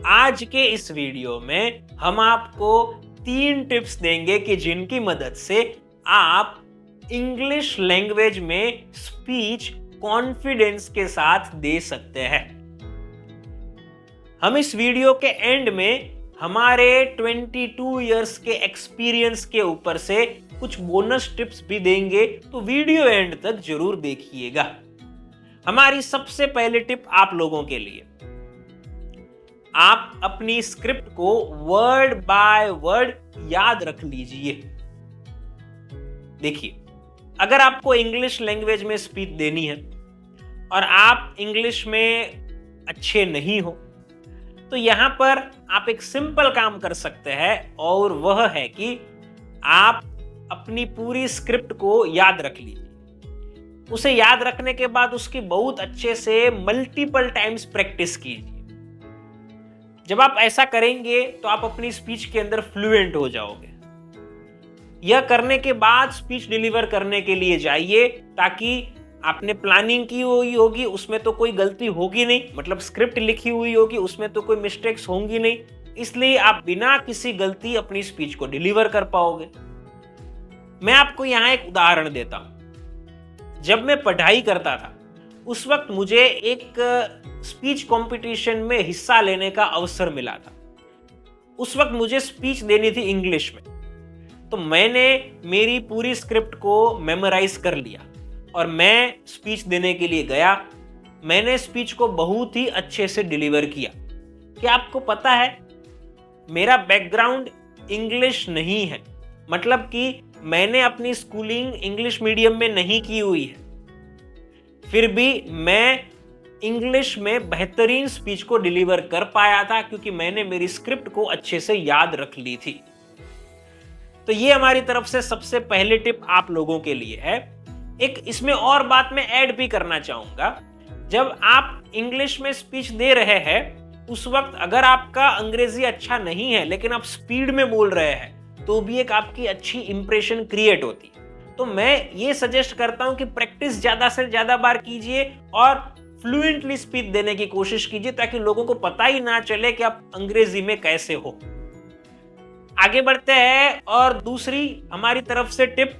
आज के इस वीडियो में हम आपको 3 टिप्स देंगे कि जिनकी मदद से आप इंग्लिश लैंग्वेज में स्पीच कॉन्फिडेंस के साथ दे सकते हैं। हम इस वीडियो के एंड में हमारे 22 इयर्स के एक्सपीरियंस के ऊपर से कुछ बोनस टिप्स भी देंगे, तो वीडियो एंड तक जरूर देखिएगा। हमारी सबसे पहली टिप आप लोगों के लिए, आप अपनी स्क्रिप्ट को वर्ड बाय वर्ड याद रख लीजिए। देखिए, अगर आपको इंग्लिश लैंग्वेज में स्पीच देनी है और आप इंग्लिश में अच्छे नहीं हो, तो यहां पर आप एक सिंपल काम कर सकते हैं, और वह है कि आप अपनी पूरी स्क्रिप्ट को याद रख लीजिए। उसे याद रखने के बाद उसकी बहुत अच्छे से मल्टीपल टाइम्स प्रैक्टिस कीजिए। जब आप ऐसा करेंगे तो आप अपनी स्पीच के अंदर फ्लुएंट हो जाओगे। यह करने के बाद स्पीच डिलीवर करने के लिए जाइए, ताकि आपने प्लानिंग की हुई होगी, उसमें तो कोई गलती होगी नहीं, मतलब स्क्रिप्ट लिखी हुई होगी, उसमें तो कोई मिस्टेक्स होंगी नहीं, इसलिए आप बिना किसी गलती अपनी स्पीच को डिलीवर कर पाओगे। मैं आपको यहां एक उदाहरण देता हूं। जब मैं पढ़ाई करता था, उस वक्त मुझे एक स्पीच कंपटीशन में हिस्सा लेने का अवसर मिला था। उस वक्त मुझे स्पीच देनी थी इंग्लिश में, तो मैंने मेरी पूरी स्क्रिप्ट को मेमोराइज कर लिया और मैं स्पीच देने के लिए गया। मैंने स्पीच को बहुत ही अच्छे से डिलीवर किया। क्या आपको पता है, मेरा बैकग्राउंड इंग्लिश नहीं है, मतलब कि मैंने अपनी स्कूलिंग इंग्लिश मीडियम में नहीं की हुई है, फिर भी मैं इंग्लिश में बेहतरीन स्पीच को डिलीवर कर पाया था, क्योंकि मैंने मेरी स्क्रिप्ट को अच्छे से याद रख ली थी। तो ये हमारी तरफ से सबसे पहली टिप आप लोगों के लिए है। एक इसमें और बात मैं ऐड भी करना चाहूंगा। जब आप इंग्लिश में स्पीच दे रहे हैं, उस वक्त अगर आपका अंग्रेजी अच्छा नहीं है लेकिन आप स्पीड में बोल रहे हैं, तो भी एक आपकी अच्छी इंप्रेशन क्रिएट होती है। तो मैं ये सजेस्ट करता हूं कि प्रैक्टिस ज्यादा से ज्यादा बार कीजिए और फ्लुएंटली स्पीच देने की कोशिश कीजिए, ताकि लोगों को पता ही ना चले कि आप अंग्रेजी में कैसे हो। आगे बढ़ते हैं, और दूसरी हमारी तरफ से टिप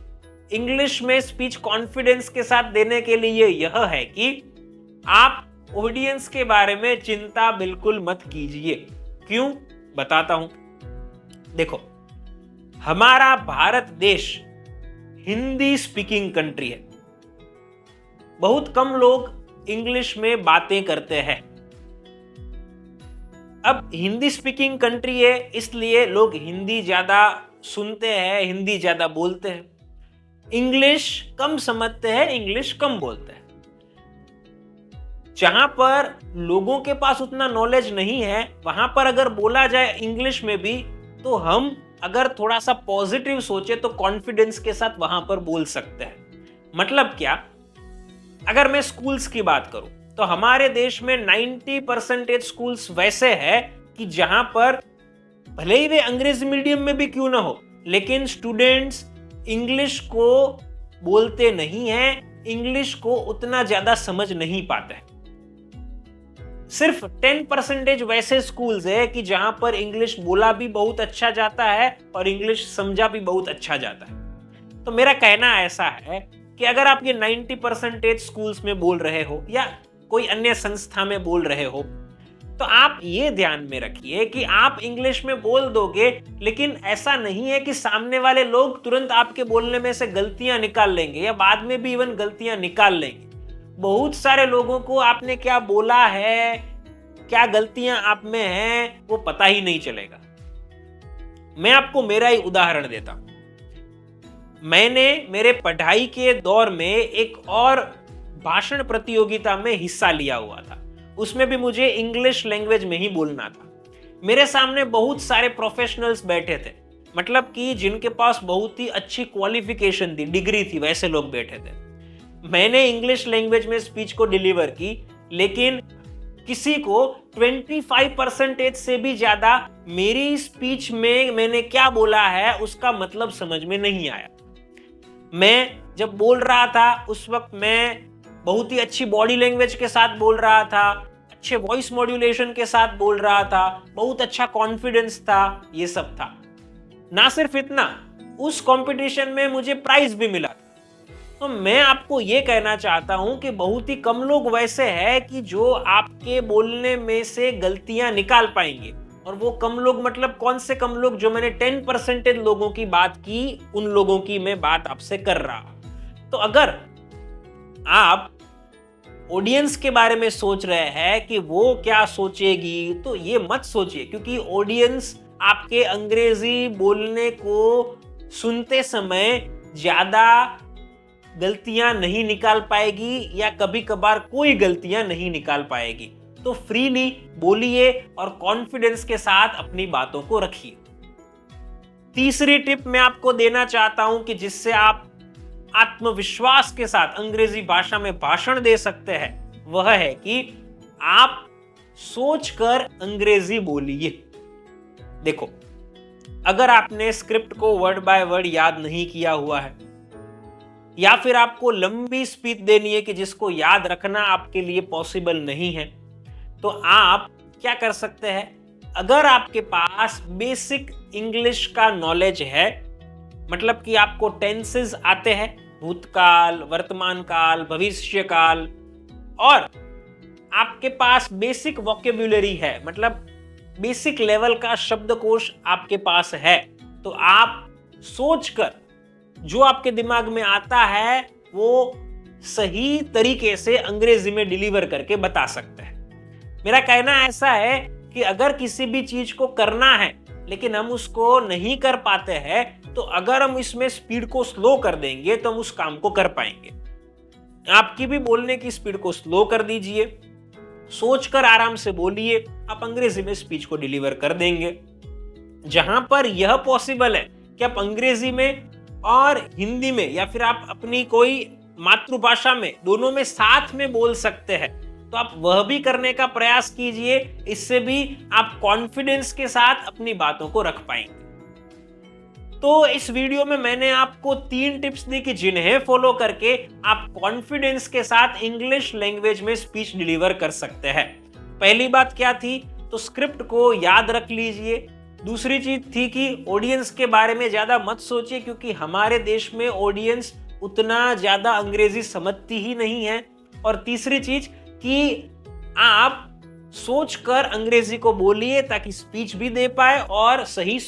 इंग्लिश में स्पीच कॉन्फिडेंस के साथ देने के लिए यह है कि आप ऑडियंस के बारे में चिंता बिल्कुल मत कीजिए। क्यों, बताता हूं। देखो, हमारा भारत देश हिंदी स्पीकिंग कंट्री है। बहुत कम लोग इंग्लिश में बातें करते हैं। अब हिंदी स्पीकिंग कंट्री है, इसलिए लोग हिंदी ज्यादा सुनते हैं, हिंदी ज्यादा बोलते हैं, इंग्लिश कम समझते हैं, इंग्लिश कम बोलते हैं। जहां पर लोगों के पास उतना नॉलेज नहीं है, वहां पर अगर बोला जाए इंग्लिश में भी, तो हम अगर थोड़ा सा पॉजिटिव सोचे तो कॉन्फिडेंस के साथ वहां पर बोल सकते हैं। मतलब क्या, अगर मैं स्कूल्स की बात करूं, तो हमारे देश में 90% स्कूल्स वैसे हैं कि जहां पर भले ही वे अंग्रेजी मीडियम में भी क्यों ना हो, लेकिन स्टूडेंट्स इंग्लिश को बोलते नहीं हैं, इंग्लिश को उतना ज्यादा समझ नहीं पाते हैं। सिर्फ 10% वैसे स्कूल्स है कि जहां पर इंग्लिश बोला भी बहुत अच्छा जाता है और इंग्लिश समझा भी बहुत अच्छा जाता है। तो मेरा कहना ऐसा है कि अगर आप ये 90% स्कूल्स में बोल रहे हो या कोई अन्य संस्था में बोल रहे हो, तो आप ये ध्यान में रखिए कि आप इंग्लिश में बोल दोगे, लेकिन ऐसा नहीं है कि सामने वाले लोग तुरंत आपके बोलने में से गलतियां निकाल लेंगे, या बाद में भी इवन गलतियां निकाल लेंगे। बहुत सारे लोगों को आपने क्या बोला है, क्या गलतियां आप में हैं, वो पता ही नहीं चलेगा। मैं आपको मेरा ही उदाहरण देता हूं। मैंने मेरे पढ़ाई के दौर में एक और भाषण प्रतियोगिता में हिस्सा लिया हुआ था। उसमें भी मुझे इंग्लिश लैंग्वेज में ही बोलना था। मेरे सामने बहुत सारे प्रोफेशनल्स बैठे थे, मतलब कि जिनके पास बहुत ही अच्छी क्वालिफिकेशन थी, डिग्री थी, वैसे लोग बैठे थे। मैंने इंग्लिश लैंग्वेज में स्पीच को डिलीवर की, लेकिन किसी को 25% से भी ज्यादा मेरी स्पीच में मैंने क्या बोला है उसका मतलब समझ में नहीं आया। मैं जब बोल रहा था, उस वक्त मैं बहुत ही अच्छी बॉडी लैंग्वेज के साथ बोल रहा था, अच्छे वॉइस मॉड्यूलेशन के साथ बोल रहा था, बहुत अच्छा कॉन्फिडेंस था, ये सब था। ना सिर्फ इतना, उस कंपटीशन में मुझे प्राइज भी मिला। तो मैं आपको ये कहना चाहता हूं कि बहुत ही कम लोग वैसे हैं कि जो आपके बोलने में से गलतियां निकाल पाएंगे। और वो कम लोग मतलब कौन से कम लोग, जो मैंने 10% लोगों की बात की, उन लोगों की मैं बात आपसे कर रहा हूं। तो अगर आप ऑडियंस के बारे में सोच रहे हैं कि वो क्या सोचेगी, तो ये मत सोचिए, क्योंकि ऑडियंस आपके अंग्रेजी बोलने को सुनते समय ज्यादा गलतियां नहीं निकाल पाएगी या कभी कभार कोई गलतियां नहीं निकाल पाएगी। तो फ्रीली बोलिए और कॉन्फिडेंस के साथ अपनी बातों को रखिए। तीसरी टिप मैं आपको देना चाहता हूं कि जिससे आप आत्मविश्वास के साथ अंग्रेजी भाषा में भाषण दे सकते हैं, वह है कि आप सोचकर अंग्रेजी बोलिए। देखो, अगर आपने स्क्रिप्ट को वर्ड बाय वर्ड याद नहीं किया हुआ है या फिर आपको लंबी स्पीच देनी है कि जिसको याद रखना आपके लिए पॉसिबल नहीं है, तो आप क्या कर सकते हैं, अगर आपके पास बेसिक इंग्लिश का नॉलेज है, मतलब कि आपको टेंसेस आते हैं, भूतकाल, वर्तमान काल, भविष्य काल, और आपके पास बेसिक वोकेब्युलरी है, मतलब बेसिक लेवल का शब्दकोश आपके पास है, तो आप सोचकर जो आपके दिमाग में आता है वो सही तरीके से अंग्रेजी में डिलीवर करके बता सकते हैं। मेरा कहना ऐसा है कि अगर किसी भी चीज को करना है लेकिन हम उसको नहीं कर पाते हैं, तो अगर हम इसमें स्पीड को स्लो कर देंगे तो हम उस काम को कर पाएंगे। आपकी भी बोलने की स्पीड को स्लो कर दीजिए, सोचकर आराम से बोलिए, आप अंग्रेजी में स्पीच को डिलीवर कर देंगे। जहां पर यह पॉसिबल है कि आप अंग्रेजी में और हिंदी में या फिर आप अपनी कोई मातृभाषा में, दोनों में साथ में बोल सकते हैं, तो आप वह भी करने का प्रयास कीजिए। इससे भी आप कॉन्फिडेंस के साथ अपनी बातों को रख पाएंगे। तो इस वीडियो में मैंने आपको 3 टिप्स दी कि जिन्हें फॉलो करके आप कॉन्फिडेंस के साथ इंग्लिश लैंग्वेज में स्पीच डिलीवर कर सकते हैं। पहली बात क्या थी, तो स्क्रिप्ट को याद रख लीजिए। दूसरी चीज थी कि ऑडियंस के बारे में ज्यादा मत सोचिए, क्योंकि हमारे देश में ऑडियंस उतना ज्यादा अंग्रेजी समझती ही नहीं है। और तीसरी चीज कि आप सोचकर अंग्रेजी को बोलिए ताकि स्पीच भी दे पाए और सही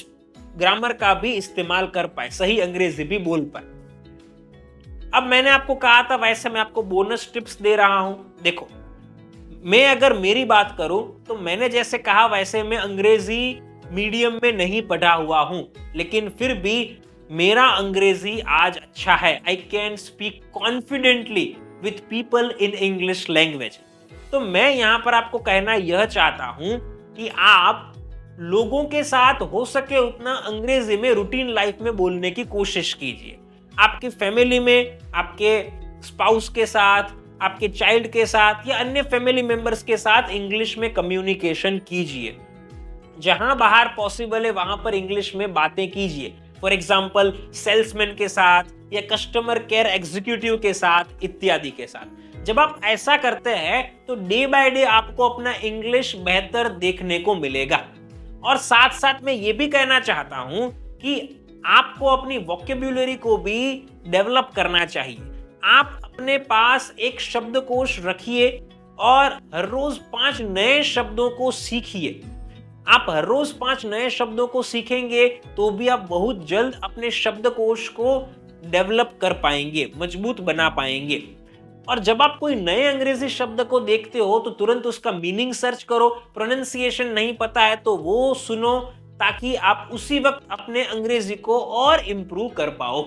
ग्रामर का भी इस्तेमाल कर पाए, सही अंग्रेजी भी बोल पाए। अब मैंने आपको कहा था, वैसे मैं आपको बोनस टिप्स दे रहा हूं। देखो, मैं अगर मेरी बात करूं तो मैंने जैसे कहा वैसे मैं अंग्रेजी मीडियम में नहीं पढ़ा हुआ हूं, लेकिन फिर भी मेरा अंग्रेजी आज अच्छा है। I can speak confidently with people in English language. तो मैं यहां पर आपको कहना यह चाहता हूं कि आप लोगों के साथ हो सके उतना अंग्रेजी में रूटीन लाइफ में बोलने की कोशिश कीजिए। आपकी फैमिली में, आपके स्पाउस के साथ, आपके चाइल्ड के साथ या अन्य फैमिली मेंबर्स के साथ इंग्लिश में कम्युनिकेशन कीजिए। जहां बाहर पॉसिबल है वहां पर इंग्लिश में बातें कीजिए। फॉर एग्जाम्पल, सेल्समैन के साथ या कस्टमर केयर एग्जीक्यूटिव के साथ इत्यादि के साथ। जब आप ऐसा करते हैं तो डे बाय डे आपको अपना इंग्लिश बेहतर देखने को मिलेगा। और साथ साथ मैं ये भी कहना चाहता हूं कि आपको अपनी वोकेब्युलरी को भी डेवलप करना चाहिए। आप अपने पास एक शब्दकोश रखिए और हर रोज 5 नए शब्दों को सीखिए। आप हर रोज 5 नए शब्दों को सीखेंगे तो भी आप बहुत जल्द अपने शब्दकोश को डेवलप कर पाएंगे, मजबूत बना पाएंगे। और जब आप कोई नए अंग्रेजी शब्द को देखते हो तो तुरंत उसका मीनिंग सर्च करो। प्रोनाउंसिएशन नहीं पता है तो वो सुनो, ताकि आप उसी वक्त अपने अंग्रेजी को और इंप्रूव कर पाओ।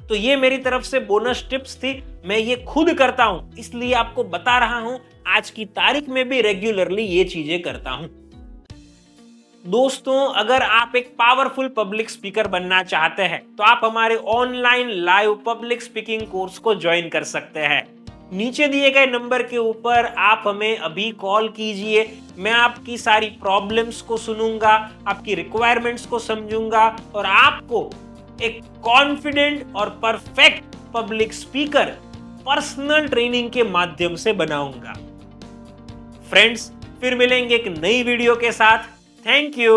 तो ये मेरी तरफ से बोनस टिप्स थी। मैं ये खुद करता हूं, इसलिए आपको बता रहा हूं। आज की तारीख में भी रेगुलरली ये चीजें करता हूं। दोस्तों, अगर आप एक पावरफुल पब्लिक स्पीकर बनना चाहते हैं तो आप हमारे online live public speaking course को ज्वाइन कर सकते हैं। नीचे दिए गए नंबर के ऊपर आप हमें अभी कॉल कीजिए। मैं आपकी सारी प्रॉब्लम्स को सुनूंगा, आपकी रिक्वायरमेंट्स को समझूंगा और आपको एक कॉन्फिडेंट और perfect public speaker personal training के माध्यम से बनाऊंगा। फ्रेंड्स, फिर मिलेंगे एक नई वीडियो के साथ। Thank you.